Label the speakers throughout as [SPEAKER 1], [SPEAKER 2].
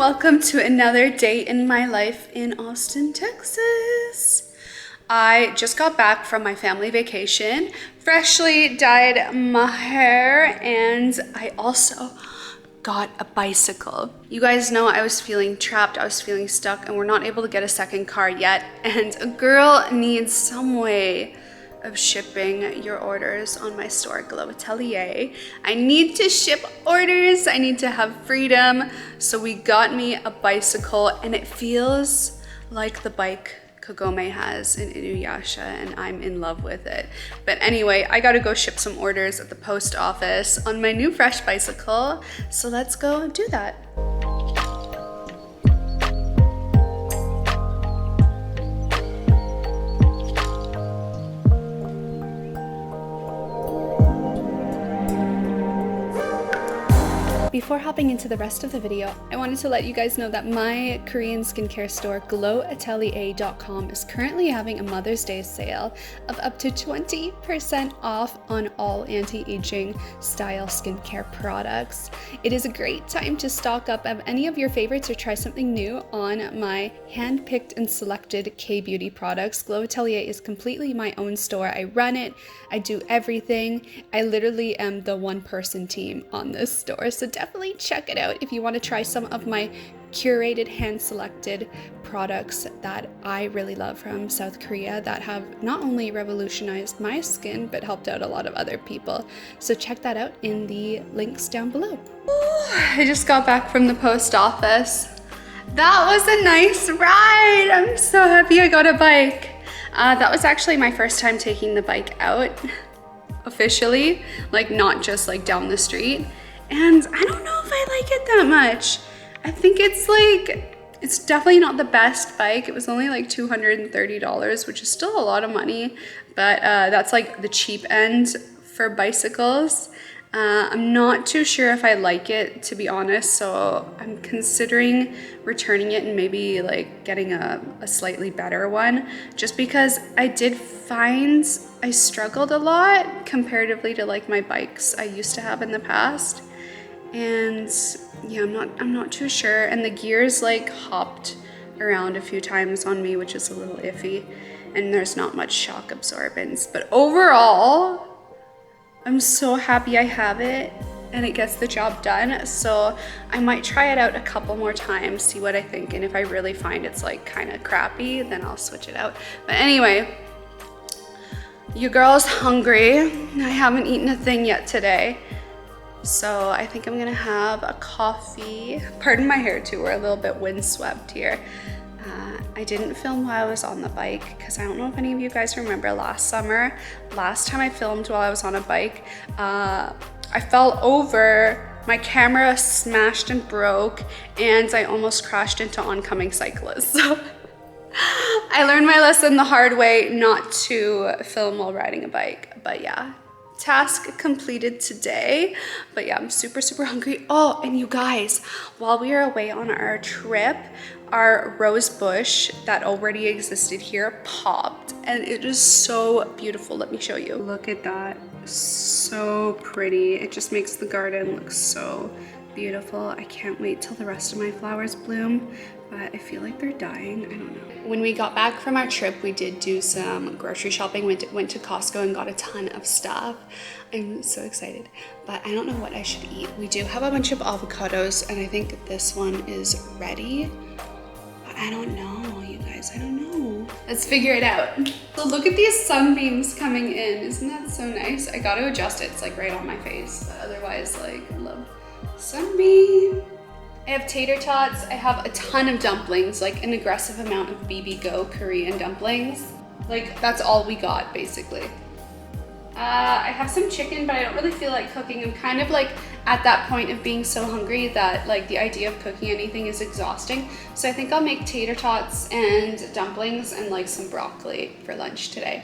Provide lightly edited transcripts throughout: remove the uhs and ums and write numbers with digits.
[SPEAKER 1] welcome to another day in my life in Austin, Texas. I just got back from my family vacation, freshly dyed my hair, and I also got a bicycle. You guys know I was feeling trapped, I was feeling stuck, and we're not able to get a second car yet, and a girl needs some way of shipping your orders on my store, 𝐔𝐿𝐲𝑒𝑎𝑡𝑒𝑙𝑖𝑒𝑟. I need to ship orders, I need to have freedom, so we got me a bicycle, and it feels like the bike Kagome has in Inuyasha, and I'm in love with it. But anyway, I gotta go ship some orders at the post office on my new fresh bicycle, so let's go do that. Before hopping into the rest of the video, I wanted to let you guys know that my Korean skincare store, 𝐷𝘪𝑎𝑡ELIER.com, is currently having a Mother's Day sale of up to 20% off on all anti-aging style skincare products. It is a great time to stock up on any of your favorites or try something new on my hand-picked and selected K-beauty products. 𝐷𝘪𝑎𝑡ELIER is completely my own store. I run it, I do everything. I literally am the one-person team on this store, so definitely check it out if you want to try some of my curated hand-selected products that I really love from South Korea that have not only revolutionized my skin but helped out a lot of other people. So check that out in the links down below. Ooh, I just got back from the post office. That was a nice ride. I'm so happy I got a bike. That was actually my first time taking the bike out officially, like not just like down the street. And I don't know if I like it that much. I think it's definitely not the best bike. It was only like $230, which is still a lot of money, but that's like the cheap end for bicycles. I'm not too sure if I like it, to be honest, so I'm considering returning it and maybe like getting a slightly better one, just because I did find I struggled a lot comparatively to like my bikes I used to have in the past. And yeah, I'm not too sure, and the gears like hopped around a few times on me, which is a little iffy, and there's not much shock absorbance, but overall I'm so happy I have it and it gets the job done. So I might try it out a couple more times, see what I think, and if I really find it's like kind of crappy, then I'll switch it out. But anyway, your girl's hungry. I haven't eaten a thing yet today. So I think I'm gonna have a coffee. Pardon my hair too, we're a little bit windswept here. I didn't film while I was on the bike because I don't know if any of you guys remember last summer. Last time I filmed while I was on a bike, I fell over, my camera smashed and broke, and I almost crashed into oncoming cyclists. So I learned my lesson the hard way not to film while riding a bike, but yeah. Task completed today, but yeah, I'm super hungry. Oh, and you guys, while we were away on our trip, our rose bush that already existed here popped, and it is so beautiful. Let me show you. Look at that, so pretty. It just makes the garden look so beautiful. I can't wait till the rest of my flowers bloom, but I feel like they're dying. I don't know. When we got back from our trip, we did do some grocery shopping. Went to Costco and got a ton of stuff. I'm so excited, but I don't know what I should eat. We do have a bunch of avocados, and I think this one is ready. But I don't know, you guys, I don't know. Let's figure it out. So look at these sunbeams coming in. Isn't that so nice? I got to adjust it. It's like right on my face, but otherwise, like, I love sunbeam. I have tater tots. I have a ton of dumplings, like an aggressive amount of BiiBiiGo Korean dumplings. Like, that's all we got, basically. I have some chicken, but I don't really feel like cooking. I'm kind of like at that point of being so hungry that like the idea of cooking anything is exhausting. So I think I'll make tater tots and dumplings and like some broccoli for lunch today.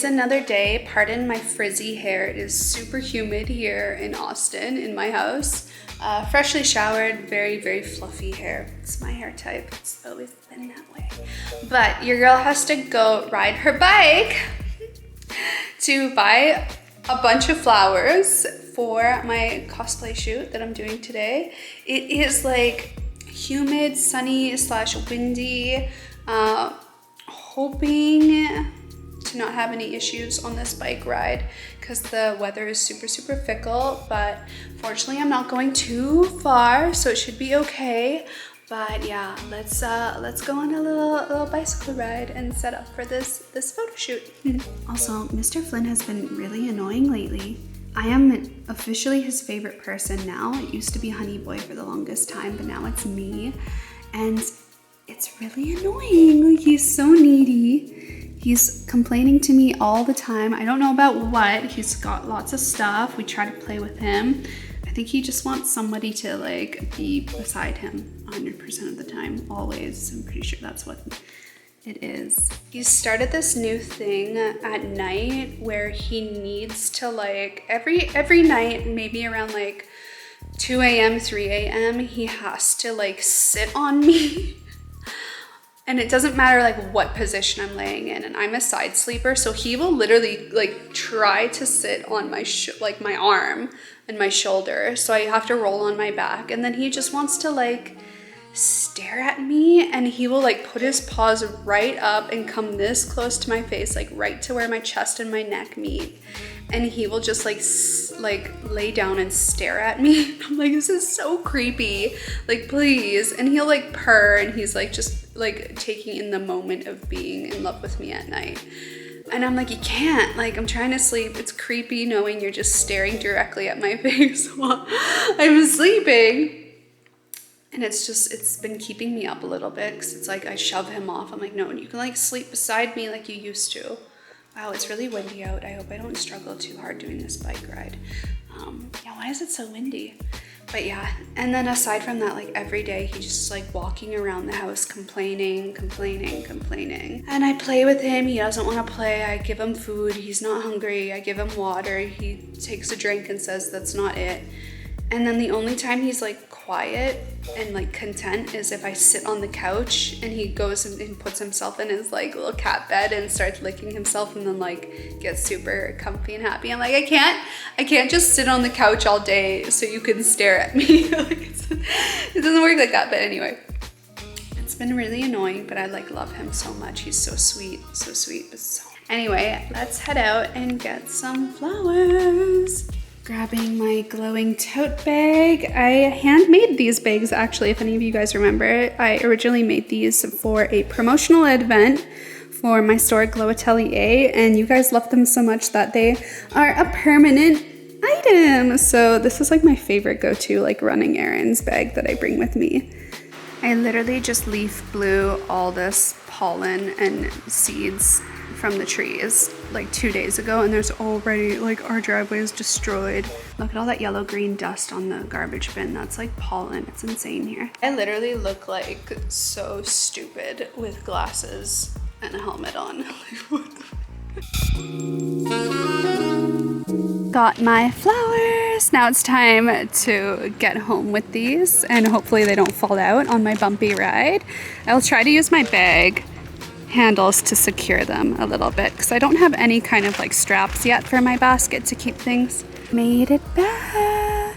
[SPEAKER 1] another day. Pardon my frizzy hair. It is super humid here in Austin in my house. Freshly showered, very, very fluffy hair. It's my hair type. It's always been that way. But your girl has to go ride her bike to buy a bunch of flowers for my cosplay shoot that I'm doing today. It is like humid, sunny / windy. Hoping to not have any issues on this bike ride because the weather is super, super fickle, but fortunately I'm not going too far, so it should be okay. But yeah, let's go on a little bicycle ride and set up for this photo shoot. Also, Mr. Flynn has been really annoying lately. I am officially his favorite person now. It used to be Honey Boy for the longest time, but now it's me. And it's really annoying. He's so needy. He's complaining to me all the time. I don't know about what. He's got lots of stuff. We try to play with him. I think he just wants somebody to like be beside him 100% of the time, always. I'm pretty sure that's what it is. He started this new thing at night where he needs to like every night, maybe around like 2 a.m., 3 a.m., he has to like sit on me. And it doesn't matter like what position I'm laying in, and I'm a side sleeper, so he will literally like try to sit on my like my arm and my shoulder, so I have to roll on my back, and then he just wants to like stare at me, and he will like put his paws right up and come this close to my face, like right to where my chest and my neck meet, and he will just like lay down and stare at me. I'm like, this is so creepy, like please. And he'll like purr, and he's like just like taking in the moment of being in love with me at night. And I'm like, you can't, like I'm trying to sleep. It's creepy knowing you're just staring directly at my face while I'm sleeping. And it's been keeping me up a little bit because it's like I shove him off. I'm like, no, you can like sleep beside me like you used to. Wow, it's really windy out. I hope I don't struggle too hard doing this bike ride. Yeah, why is it so windy? But yeah, and then aside from that, like every day he's just like walking around the house complaining. And I play with him, he doesn't want to play. I give him food, he's not hungry. I give him water, he takes a drink and says that's not it. And then the only time he's like quiet and like content is if I sit on the couch and he goes and puts himself in his like little cat bed and starts licking himself and then like gets super comfy and happy. I'm like, I can't just sit on the couch all day so you can stare at me. Like it doesn't work like that. But anyway, it's been really annoying, but I like love him so much. He's so sweet, but so. Anyway, let's head out and get some flowers. Grabbing my glowing tote bag. I handmade these bags actually, if any of you guys remember. I originally made these for a promotional event for my store 𝑔𝐿𝐻 Atelier, and you guys love them so much that they are a permanent item. So this is like my favorite go-to like running errands bag that I bring with me. I literally just leaf blew all this pollen and seeds from the trees like 2 days ago, and there's already like our driveway is destroyed. Look at all that yellow green dust on the garbage bin. That's like pollen. It's insane here. I literally look like so stupid with glasses and a helmet on. What the Got my flowers. Now it's time to get home with these, and hopefully they don't fall out on my bumpy ride. I'll try to use my bag handles to secure them a little bit because I don't have any kind of like straps yet for my basket to keep things. Made it back.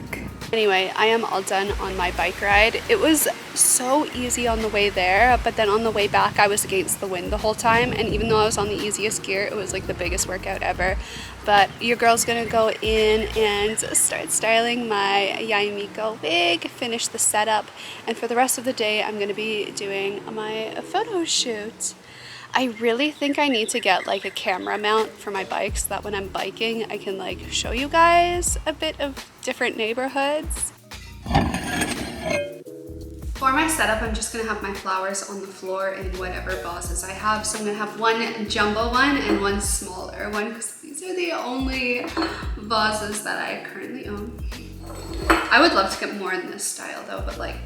[SPEAKER 1] Anyway, I am all done on my bike ride. It was so easy on the way there, but then on the way back I was against the wind the whole time, and even though I was on the easiest gear, it was like the biggest workout ever. But your girl's gonna go in and start styling my 𝐻𝐻𝐻𝐻 wig, finish the setup, and for the rest of the day I'm gonna be doing my photo shoot. I really think I need to get like a camera mount for my bike so that when I'm biking I can like show you guys a bit of different neighborhoods. For my setup, I'm just gonna have my flowers on the floor in whatever vases I have. So I'm gonna have one jumbo one and one smaller one because these are the only vases that I currently own. I would love to get more in this style though, but like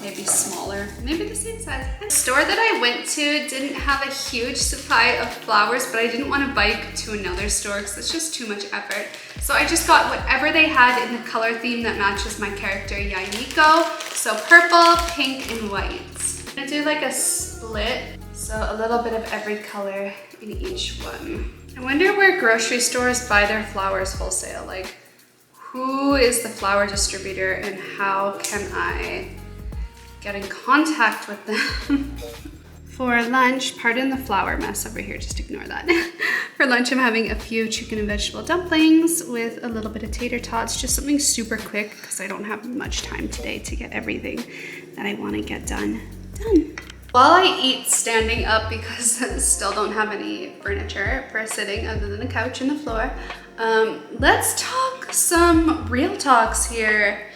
[SPEAKER 1] maybe smaller, maybe the same size. The store that I went to didn't have a huge supply of flowers, but I didn't want to bike to another store because it's just too much effort. So I just got whatever they had in the color theme that matches my character 𝑌𝐻𝐻𝑒𝐻. So purple, pink, and white. I'm gonna do like a split, so a little bit of every color in each one. I wonder where grocery stores buy their flowers wholesale. Like, who is the flower distributor and how can I get in contact with them? For lunch, pardon the flour mess over here, just ignore that. For lunch, I'm having a few chicken and vegetable dumplings with a little bit of tater tots, just something super quick because I don't have much time today to get everything that I want to get done. While I eat standing up because I still don't have any furniture for sitting other than a couch and the floor, let's talk some real talks here.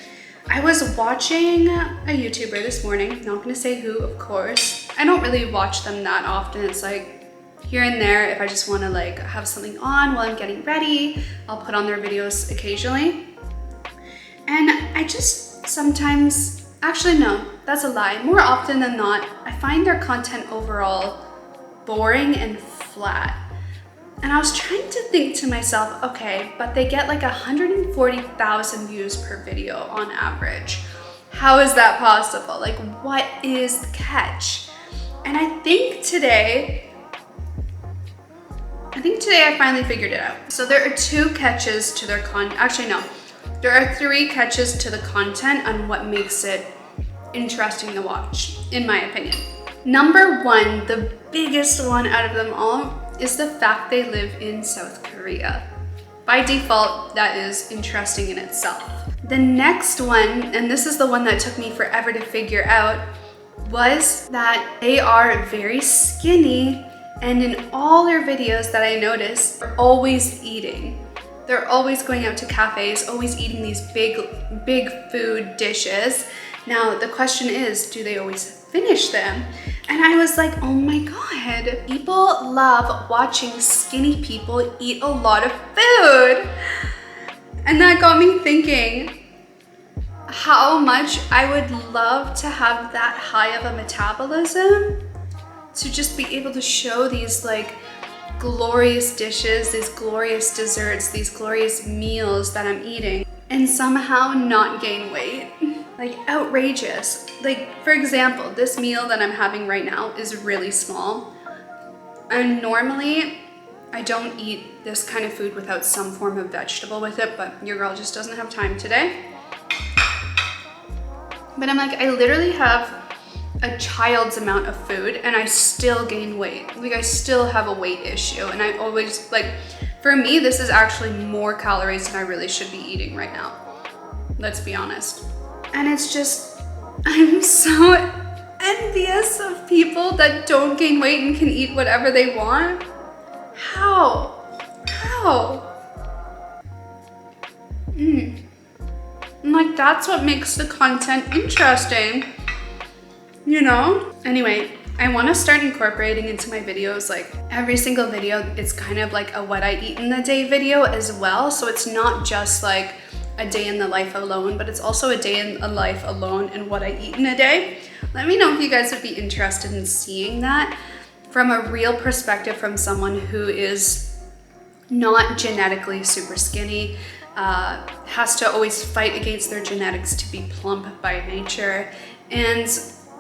[SPEAKER 1] I was watching a YouTuber this morning, not gonna say who, of course. I don't really watch them that often. It's like here and there, if I just wanna like have something on while I'm getting ready, I'll put on their videos occasionally. And I just sometimes, actually no, that's a lie. More often than not, I find their content overall boring and flat. And I was trying to think to myself, okay, but they get like 140,000 views per video on average. How is that possible? Like, what is the catch? And I think today I finally figured it out. So there are two catches to their content. Actually, no, there are three catches to the content on what makes it interesting to watch, in my opinion. Number one, the biggest one out of them all, is the fact they live in South Korea. By default, that is interesting in itself. The next one, and this is the one that took me forever to figure out, was that they are very skinny, and in all their videos that I noticed, they're always eating. They're always going out to cafes, always eating these big food dishes. Now, the question is, do they always finish them? And I was like, oh my God, people love watching skinny people eat a lot of food. And that got me thinking how much I would love to have that high of a metabolism to just be able to show these like glorious dishes, these glorious desserts, these glorious meals that I'm eating and somehow not gain weight. Like, outrageous. Like, for example, this meal that I'm having right now is really small. And normally, I don't eat this kind of food without some form of vegetable with it, but your girl just doesn't have time today. But I'm like, I literally have a child's amount of food and I still gain weight. Like, I still have a weight issue. And I always, like, for me, this is actually more calories than I really should be eating right now. Let's be honest. And it's just, I'm so envious of people that don't gain weight and can eat whatever they want. How? And like, that's what makes the content interesting, you know? Anyway, I want to start incorporating into my videos, like every single video, it's kind of like a what I eat in the day video as well. So it's not just like a day in the life alone, but it's also a day in a life alone and what I eat in a day. Let me know if you guys would be interested in seeing that from a real perspective, from someone who is not genetically super skinny, has to always fight against their genetics to be plump by nature, and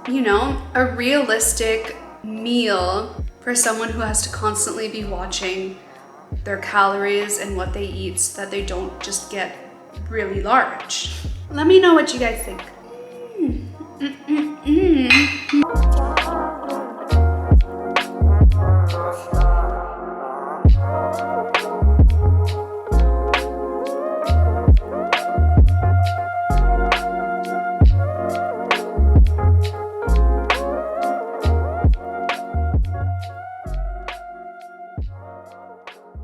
[SPEAKER 1] you know, a realistic meal for someone who has to constantly be watching their calories and what they eat so that they don't just get really large. Let me know what you guys think.